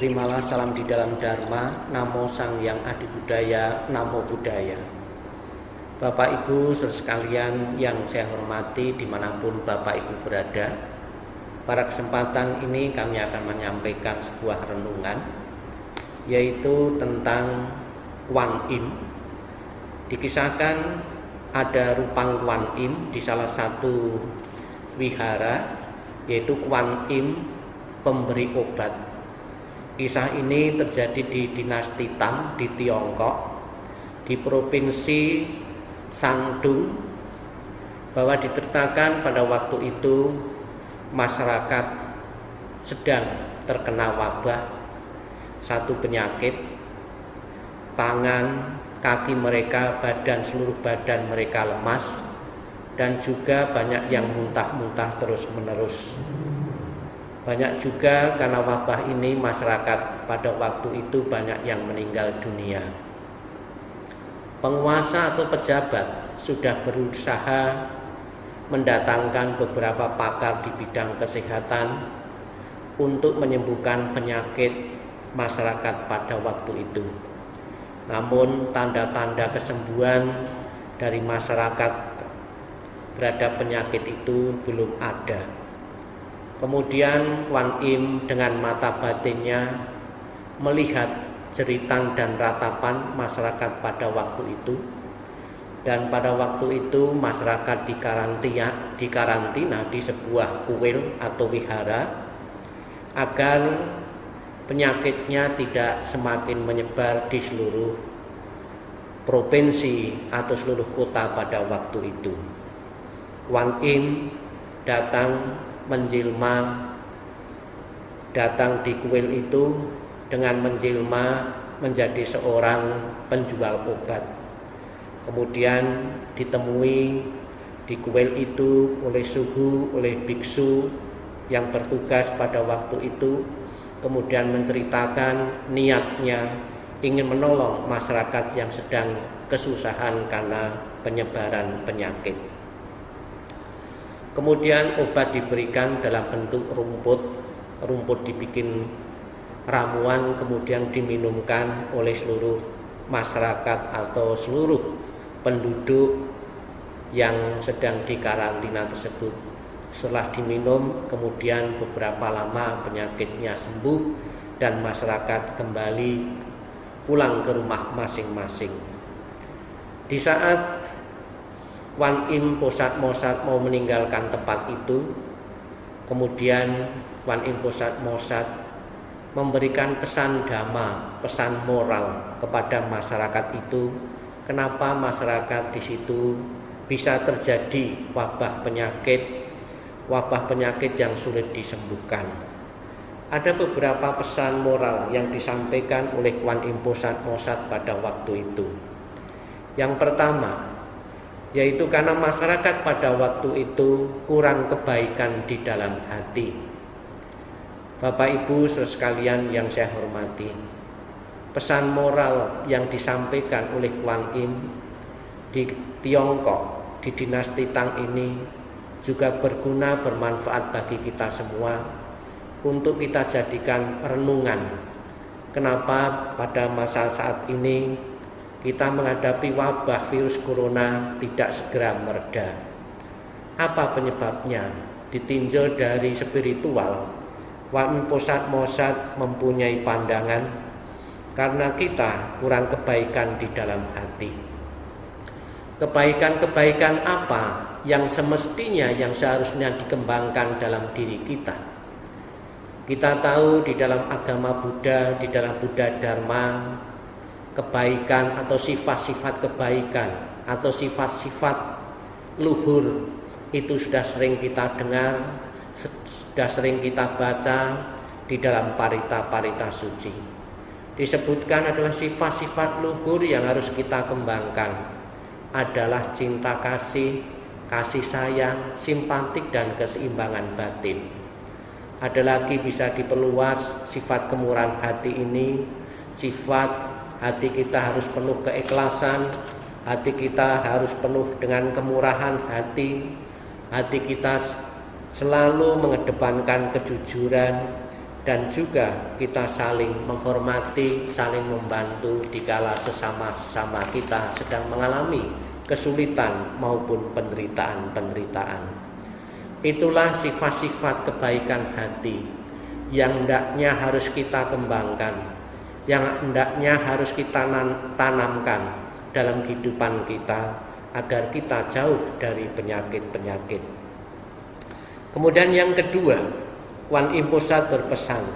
Terimalah salam di dalam Dharma, Namo Sang Yang Adi Budaya, Namo Buddhaya. Bapak Ibu saudara sekalian yang saya hormati dimanapun Bapak Ibu berada, pada kesempatan ini kami akan menyampaikan sebuah renungan, yaitu tentang Kuan Yin. Dikisahkan ada rupang Kuan Yin di salah satu wihara, yaitu Kuan Yin pemberi obat. Kisah ini terjadi di dinasti Tang di Tiongkok, di provinsi Shandong, bahwa diceritakan pada waktu itu masyarakat sedang terkena wabah satu penyakit. Tangan, kaki mereka, seluruh badan mereka lemas, dan juga banyak yang muntah-muntah terus-menerus. Banyak juga karena wabah ini masyarakat pada waktu itu banyak yang meninggal dunia. Penguasa atau pejabat sudah berusaha mendatangkan beberapa pakar di bidang kesehatan untuk menyembuhkan penyakit masyarakat pada waktu itu. Namun tanda-tanda kesembuhan dari masyarakat terhadap penyakit itu belum ada. Kemudian Kuan Yin dengan mata batinnya melihat jeritan dan ratapan masyarakat pada waktu itu, dan pada waktu itu masyarakat dikarantina di sebuah kuil atau wihara agar penyakitnya tidak semakin menyebar di seluruh provinsi atau seluruh kota pada waktu itu. Kuan Yin datang di kuil itu dengan menjelma menjadi seorang penjual obat. Kemudian ditemui di kuil itu oleh biksu yang bertugas pada waktu itu, kemudian menceritakan niatnya ingin menolong masyarakat yang sedang kesusahan karena penyebaran penyakit. Kemudian obat diberikan dalam bentuk rumput dibikin ramuan, kemudian diminumkan oleh seluruh masyarakat atau seluruh penduduk yang sedang dikarantina tersebut. Setelah diminum, kemudian beberapa lama penyakitnya sembuh dan masyarakat kembali pulang ke rumah masing-masing. Di saat Kuan Yin Posat-Mosat mau meninggalkan tempat itu, kemudian Kuan Yin Posat-Mosat memberikan pesan dhamma, pesan moral kepada masyarakat itu. Kenapa masyarakat di situ bisa terjadi wabah penyakit yang sulit disembuhkan. Ada beberapa pesan moral yang disampaikan oleh Kuan Yin Posat-Mosat pada waktu itu. Yang pertama, yaitu karena masyarakat pada waktu itu kurang kebaikan di dalam hati. Bapak Ibu saudara sekalian yang saya hormati, pesan moral yang disampaikan oleh Kuan Yin di Tiongkok, di dinasti Tang ini juga bermanfaat bagi kita semua untuk kita jadikan renungan. Kenapa pada masa saat ini kita menghadapi wabah virus corona tidak segera mereda? Apa penyebabnya? Ditinjau dari spiritual, Kuan Yin Posat-Mosat mempunyai pandangan karena kita kurang kebaikan di dalam hati. Kebaikan-kebaikan apa yang semestinya, yang seharusnya dikembangkan dalam diri kita? Kita tahu di dalam agama Buddha, di dalam Buddha Dharma, kebaikan atau sifat-sifat kebaikan atau sifat-sifat luhur itu sudah sering kita dengar, sudah sering kita baca di dalam parita-parita suci. Disebutkan adalah sifat-sifat luhur yang harus kita kembangkan adalah cinta kasih, kasih sayang, simpatik, dan keseimbangan batin. Ada lagi bisa diperluas sifat kemurahan hati ini, sifat hati kita harus penuh keikhlasan, hati kita harus penuh dengan kemurahan hati kita selalu mengedepankan kejujuran, dan juga kita saling menghormati, saling membantu dikala sesama kita sedang mengalami kesulitan maupun penderitaan. Itulah sifat-sifat kebaikan hati yang hendaknya harus kita kembangkan, yang hendaknya harus kita tanamkan dalam kehidupan kita agar kita jauh dari penyakit-penyakit. Kemudian yang kedua, Kuan Im Posat berpesan,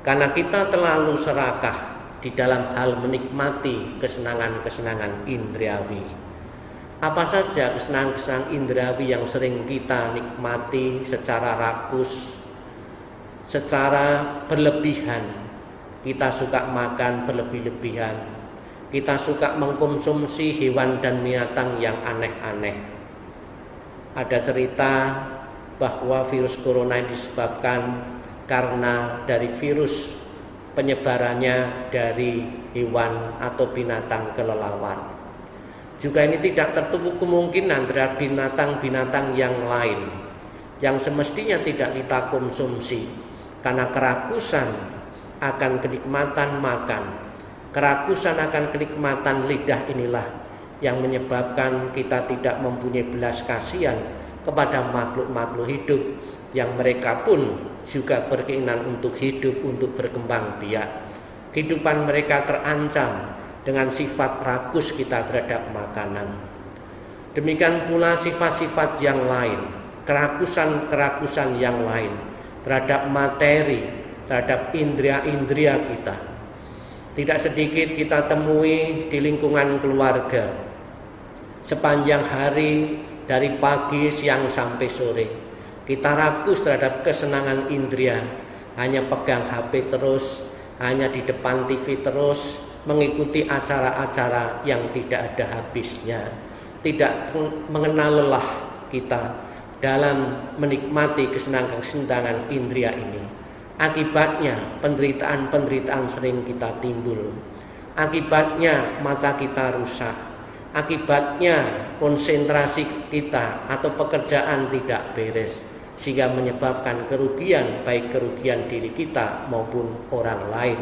karena kita terlalu serakah di dalam hal menikmati kesenangan-kesenangan indrawi. Apa saja kesenangan-kesenangan indrawi yang sering kita nikmati secara rakus, secara berlebihan. Kita suka makan berlebih-lebihan, kita suka mengkonsumsi hewan dan binatang yang aneh-aneh. Ada cerita bahwa virus corona disebabkan karena dari virus penyebarannya dari hewan atau binatang kelelawar. Juga ini tidak tertutup kemungkinan terhadap binatang-binatang yang lain yang semestinya tidak kita konsumsi karena kerakusan akan kenikmatan makan, kerakusan akan kenikmatan lidah inilah yang menyebabkan kita tidak mempunyai belas kasihan kepada makhluk-makhluk hidup yang mereka pun juga berkeinginan untuk hidup, untuk berkembang biak. Kehidupan mereka terancam dengan sifat rakus kita terhadap makanan. Demikian pula sifat-sifat yang lain, kerakusan-kerakusan yang lain terhadap materi, terhadap indria-indria kita. Tidak sedikit kita temui di lingkungan keluarga. Sepanjang hari, dari pagi, siang sampai sore, kita rakus terhadap kesenangan indria, hanya pegang HP terus, hanya di depan TV terus, mengikuti acara-acara yang tidak ada habisnya, tidak mengenal lelah kita dalam menikmati kesenangan-kesenangan indria ini. Akibatnya penderitaan-penderitaan sering kita timbul. Akibatnya mata kita rusak. Akibatnya konsentrasi kita atau pekerjaan tidak beres, sehingga menyebabkan kerugian, baik kerugian diri kita maupun orang lain.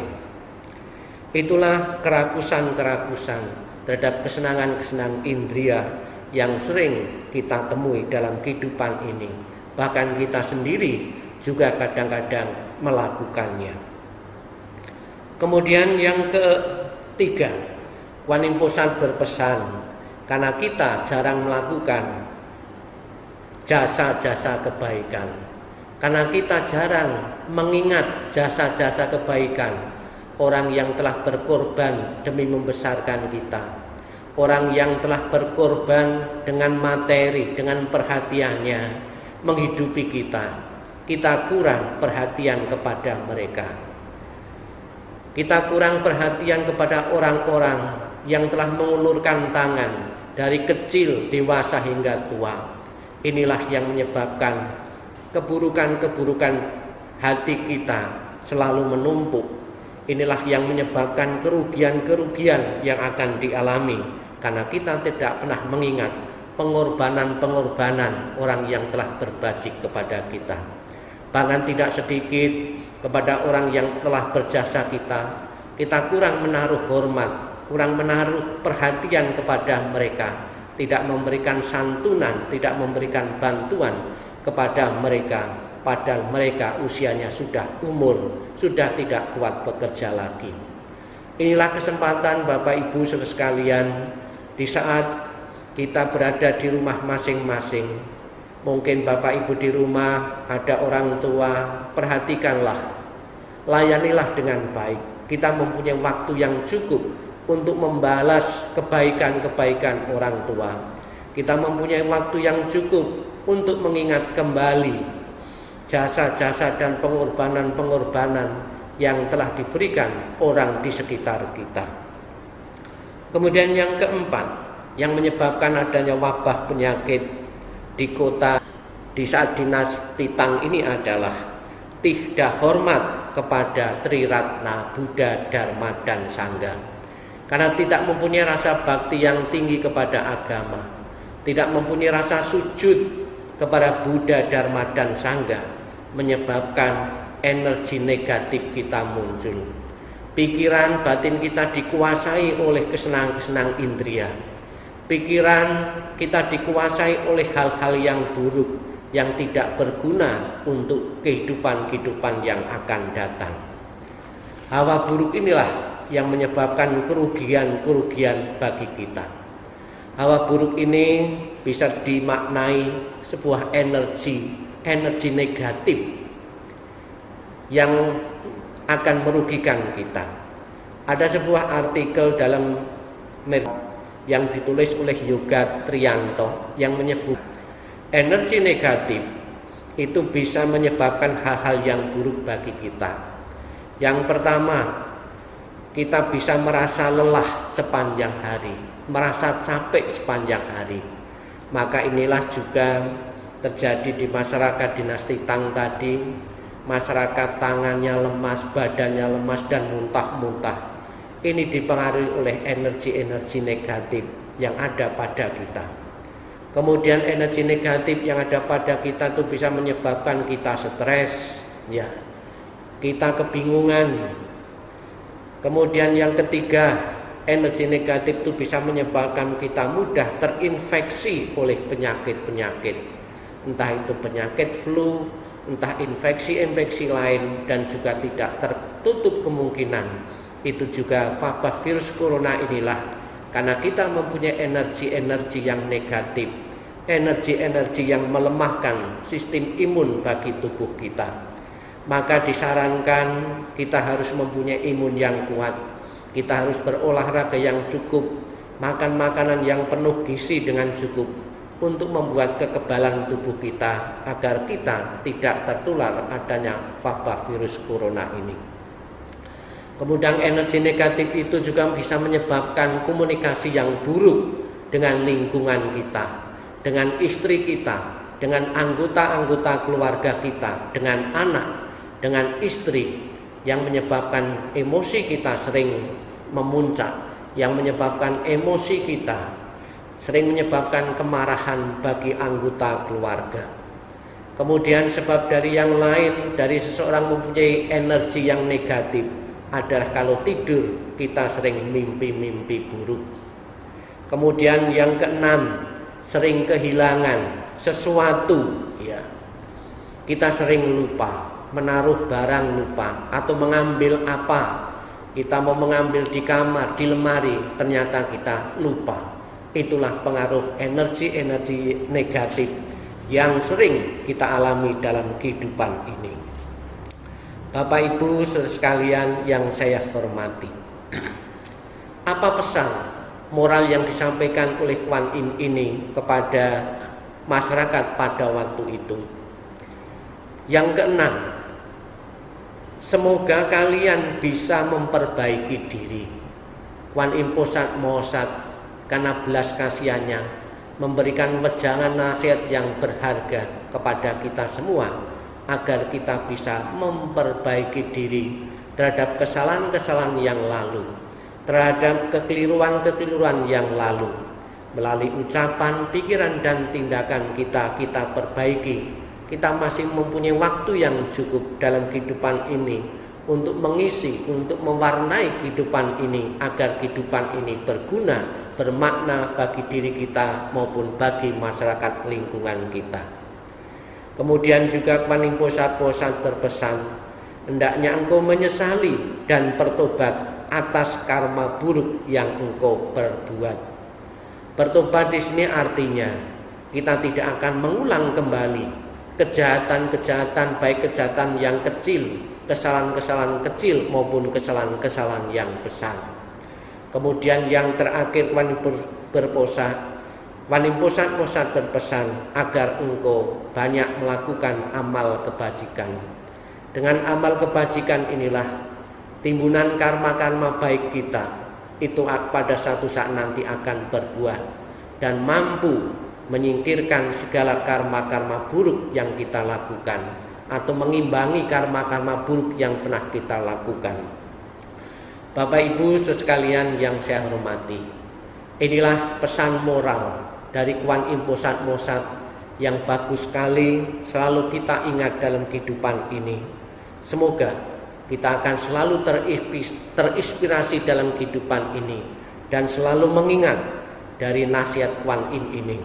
Itulah kerakusan-kerakusan terhadap kesenangan-kesenangan indria yang sering kita temui dalam kehidupan ini. Bahkan kita sendiri juga kadang-kadang melakukannya. Kemudian yang ketiga, Kuan Im Posat berpesan, karena kita jarang melakukan jasa-jasa kebaikan, karena kita jarang mengingat jasa-jasa kebaikan orang yang telah berkorban demi membesarkan kita, orang yang telah berkorban dengan materi, dengan perhatiannya menghidupi kita kurang perhatian kepada mereka. Kita kurang perhatian kepada orang-orang yang telah mengulurkan tangan dari kecil, dewasa hingga tua. Inilah yang menyebabkan keburukan-keburukan hati kita selalu menumpuk. Inilah yang menyebabkan kerugian-kerugian yang akan dialami karena kita tidak pernah mengingat pengorbanan-pengorbanan orang yang telah berbajik kepada kita. Bahkan tidak sedikit kepada orang yang telah berjasa kita kurang menaruh hormat, kurang menaruh perhatian kepada mereka, tidak memberikan santunan, tidak memberikan bantuan kepada mereka, padahal mereka usianya sudah sudah tidak kuat bekerja lagi. Inilah kesempatan Bapak Ibu saudara sekalian, di saat kita berada di rumah masing-masing. Mungkin Bapak Ibu di rumah ada orang tua, perhatikanlah, layanilah dengan baik. Kita mempunyai waktu yang cukup untuk membalas kebaikan-kebaikan orang tua. Kita mempunyai waktu yang cukup untuk mengingat kembali jasa-jasa dan pengorbanan-pengorbanan yang telah diberikan orang di sekitar kita. Kemudian yang keempat, yang menyebabkan adanya wabah penyakit di kota di saat dinasti Tang ini adalah tidak hormat kepada Triratna Buddha, Dharma, dan Sangha. Karena tidak mempunyai rasa bakti yang tinggi kepada agama, tidak mempunyai rasa sujud kepada Buddha, Dharma, dan Sangha, menyebabkan energi negatif kita muncul. Pikiran batin kita dikuasai oleh kesenang-kesenang indria. Pikiran kita dikuasai oleh hal-hal yang buruk, yang tidak berguna untuk kehidupan-kehidupan yang akan datang. Hawa buruk inilah yang menyebabkan kerugian-kerugian bagi kita. Hawa buruk ini bisa dimaknai sebuah energi negatif yang akan merugikan kita. Ada sebuah artikel dalam yang ditulis oleh Yoga Trianto yang menyebut energi negatif itu bisa menyebabkan hal-hal yang buruk bagi kita. Yang pertama, kita bisa merasa lelah sepanjang hari, merasa capek sepanjang hari. Maka inilah juga terjadi di masyarakat dinasti Tang tadi. Masyarakat tangannya lemas, badannya lemas dan muntah-muntah. Ini dipengaruhi oleh energi-energi negatif yang ada pada kita. Kemudian energi negatif yang ada pada kita itu bisa menyebabkan kita stres, ya, kita kebingungan. Kemudian yang ketiga, energi negatif itu bisa menyebabkan kita mudah terinfeksi oleh penyakit-penyakit, entah itu penyakit flu, entah infeksi-infeksi lain, dan juga tidak tertutup kemungkinan itu juga wabah virus corona inilah, karena kita mempunyai energi-energi yang negatif, energi-energi yang melemahkan sistem imun bagi tubuh kita. Maka disarankan kita harus mempunyai imun yang kuat. Kita harus berolahraga yang cukup, makan makanan yang penuh gizi dengan cukup, untuk membuat kekebalan tubuh kita agar kita tidak tertular adanya wabah virus corona ini. Kemudian energi negatif itu juga bisa menyebabkan komunikasi yang buruk dengan lingkungan kita, dengan istri kita, dengan anggota-anggota keluarga kita, dengan anak, dengan istri, yang menyebabkan emosi kita sering memuncak, yang menyebabkan emosi kita sering menyebabkan kemarahan bagi anggota keluarga. Kemudian sebab dari yang lain, dari seseorang mempunyai energi yang negatif adalah kalau tidur kita sering mimpi-mimpi buruk. Kemudian yang keenam, sering kehilangan sesuatu, ya. Kita sering lupa, menaruh barang lupa, atau mengambil apa. Kita mau mengambil di kamar, di lemari, ternyata kita lupa. Itulah pengaruh energi-energi negatif yang sering kita alami dalam kehidupan ini. Bapak Ibu saudara sekalian yang saya hormati, apa pesan moral yang disampaikan oleh Kuan Yin ini kepada masyarakat pada waktu itu? Yang keenam, semoga kalian bisa memperbaiki diri. Kuan Yin Posat Mohosat karena belas kasihannya memberikan wejangan nasihat yang berharga kepada kita semua, agar kita bisa memperbaiki diri terhadap kesalahan-kesalahan yang lalu, terhadap kekeliruan-kekeliruan yang lalu. Melalui ucapan, pikiran, dan tindakan kita perbaiki. Kita masih mempunyai waktu yang cukup dalam kehidupan ini untuk mengisi, untuk mewarnai kehidupan ini, agar kehidupan ini berguna, bermakna bagi diri kita maupun bagi masyarakat lingkungan kita. Kemudian juga Kuan Yin Posat berpesan, hendaknya engkau menyesali dan bertobat atas karma buruk yang engkau perbuat. Bertobat di sini artinya kita tidak akan mengulang kembali kejahatan-kejahatan, baik kejahatan yang kecil, kesalahan-kesalahan kecil maupun kesalahan-kesalahan yang besar. Kemudian yang terakhir Kuan Yin Posat berpesan agar engkau banyak melakukan amal kebajikan. Dengan amal kebajikan inilah timbunan karma-karma baik kita itu pada suatu saat nanti akan berbuah dan mampu menyingkirkan segala karma-karma buruk yang kita lakukan, atau mengimbangi karma-karma buruk yang pernah kita lakukan. Bapak Ibu sekalian yang saya hormati, inilah pesan moral dari Kuan Yin Posat Mohosat yang bagus sekali selalu kita ingat dalam kehidupan ini. Semoga kita akan selalu terinspirasi dalam kehidupan ini dan selalu mengingat dari nasihat Kuan Yin ini.